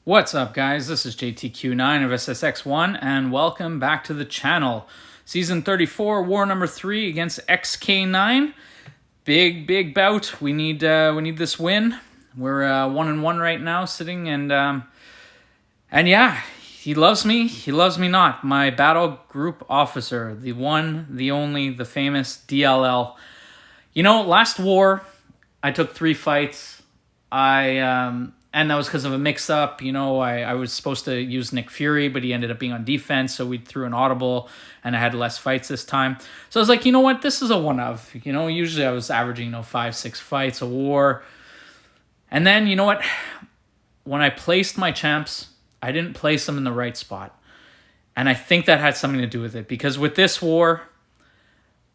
What's up, guys? This is JTQ9 of SSX-1, and welcome back to the channel. Season 34, War number 3 against X-K9. Big bout. We need this win. We're 1-1 right now, sitting, and yeah, he loves me. He loves me not. My battle group officer, the one, the only, the famous DLL. You know, last war, I took 3 fights. And that was because of a mix-up. You know, I was supposed to use Nick Fury, but he ended up being on defense, so we threw an audible, and I had less fights this time. So I was like, you know what? This is a one-of. You know, usually I was averaging, 5-6 fights a war. And then, you know what? When I placed my champs, I didn't place them in the right spot. And I think that had something to do with it, because with this war,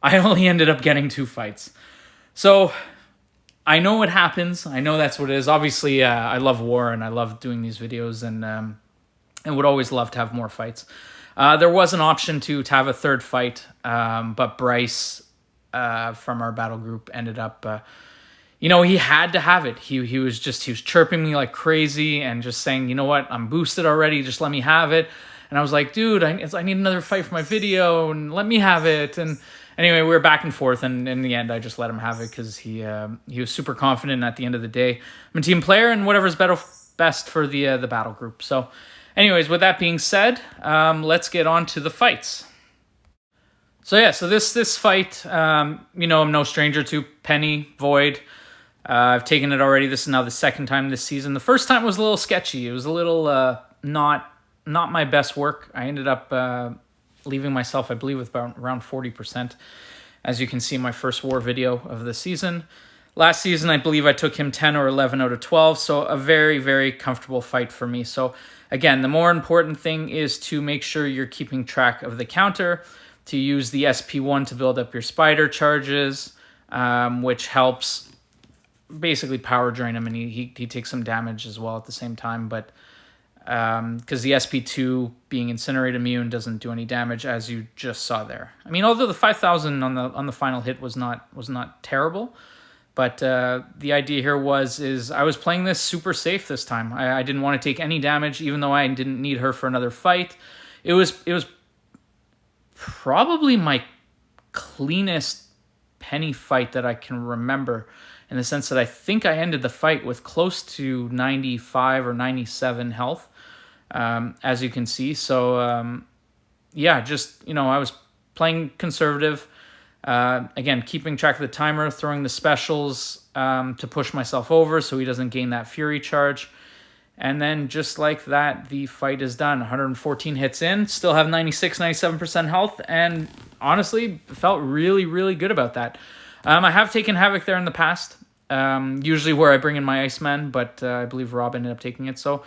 I only ended up getting 2 fights. So I know what happens. I know that's what it is. Obviously, I love war and I love doing these videos, and would always love to have more fights. There was an option to have a third fight, but Bryce from our battle group ended up, he had to have it. He was chirping me like crazy and just saying, you know what, I'm boosted already. Just let me have it. And I was like, dude, I need another fight for my video, and let me have it. And anyway, we were back and forth, and in the end, I just let him have it because he was super confident. At the end of the day, I'm a team player, and whatever's best for the battle group. So, anyways, with that being said, let's get on to the fights. So yeah, so this fight, I'm no stranger to Peni Void. I've taken it already. This is now the second time this season. The first time was a little sketchy. It was a little not my best work. I ended up leaving myself, I believe, with around 40%. As you can see in my first war video of the season. Last season, I believe I took him 10 or 11 out of 12, so a very, very comfortable fight for me. So again, the more important thing is to make sure you're keeping track of the counter, to use the SP1 to build up your spider charges, which helps basically power drain him, and he takes some damage as well at the same time, but because the SP2 being Incinerate immune doesn't do any damage, as you just saw there. I mean, although the 5,000 on the final hit was not terrible, but the idea here is I was playing this super safe this time. I didn't want to take any damage, even though I didn't need her for another fight. It was probably my cleanest Peni fight that I can remember, in the sense that I think I ended the fight with close to 95 or 97 health, as you can see. So, yeah, I was playing conservative. Again, keeping track of the timer, throwing the specials to push myself over so he doesn't gain that Fury charge. And then just like that, the fight is done. 114 hits in, still have 96, 97% health, and honestly, felt really, really good about that. I have taken Havoc there in the past, usually where I bring in my Iceman, but I believe Rob ended up taking it. So,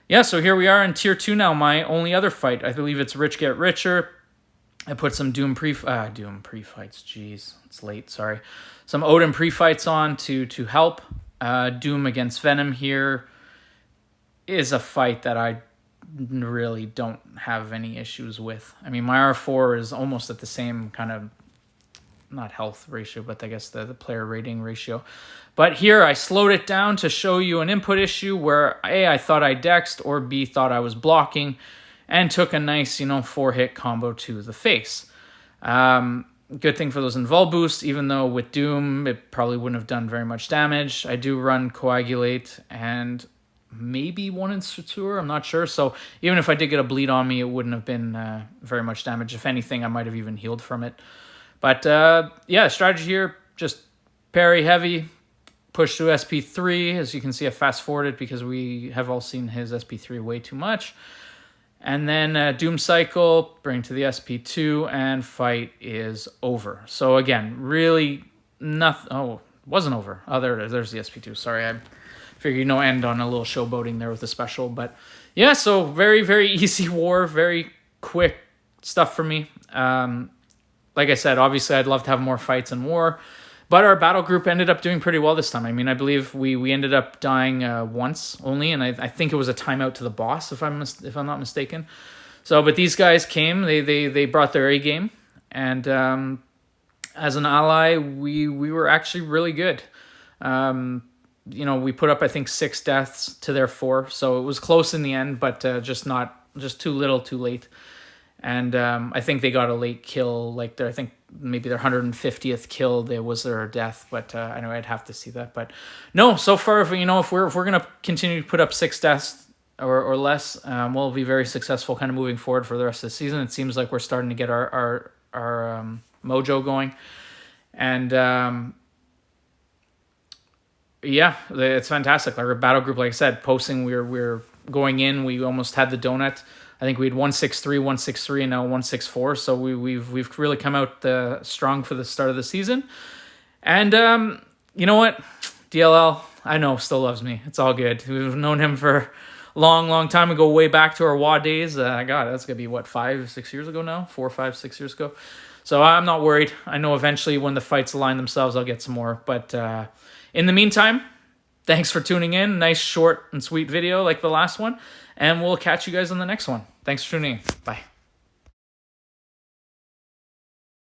yeah, so here we are in Tier 2 now, my only other fight. I believe it's Rich Get Richer. I put some Doom pre-fights, jeez, it's late, sorry. Some Odin pre-fights on to help. Doom against Venom here is a fight that I really don't have any issues with. I mean, my R4 is almost at the same kind of, not health ratio, but I guess the player rating ratio. But here I slowed it down to show you an input issue where A, I thought I dexed, or B, thought I was blocking, and took a nice, 4-hit combo to the face. Good thing for those invul boosts, even though with Doom, it probably wouldn't have done very much damage. I do run Coagulate and maybe 1 in Suture, I'm not sure. So even if I did get a bleed on me, it wouldn't have been very much damage. If anything, I might have even healed from it. But yeah, strategy here, just parry heavy, push to SP3. As you can see, I fast-forwarded because we have all seen his SP3 way too much. And then Doom Cycle, bring to the SP2, and fight is over. So again, really nothing. Oh, it wasn't over. Oh, there it is. There's the SP2. Sorry, I figured end on a little showboating there with a special. But yeah, so very, very easy war, very quick stuff for me. Like I said, obviously I'd love to have more fights in war, but our battle group ended up doing pretty well this time. I mean, I believe we ended up dying once only, and I think it was a timeout to the boss, if I'm not mistaken. So, but these guys came, they brought their A game, and as an ally, we were actually really good. you know, we put up, I think, 6 deaths to their 4. So it was close in the end, but just too little too late. And I think they got a late kill, like I think maybe their 150th kill, there was their death. But I know I'd have to see that. But no, so far, if we're gonna continue to put up 6 deaths or less, we'll be very successful kind of moving forward for the rest of the season. It seems like we're starting to get our mojo going, and yeah, it's fantastic. Our battle group, like I said, posting, we're going in. We almost had the donut. I think we had 163, 163, and now 164. So we've really come out strong for the start of the season. And you know what, DLL, I know, still loves me. It's all good. We've known him for a long time ago, way back to our WA days. God, that's gonna be what, 5, 6 years ago now, 4, 5, 6 years ago. So I'm not worried. I know eventually when the fights align themselves, I'll get some more. But in the meantime, thanks for tuning in. Nice, short, and sweet video like the last one. And we'll catch you guys on the next one. Thanks for tuning in. Bye.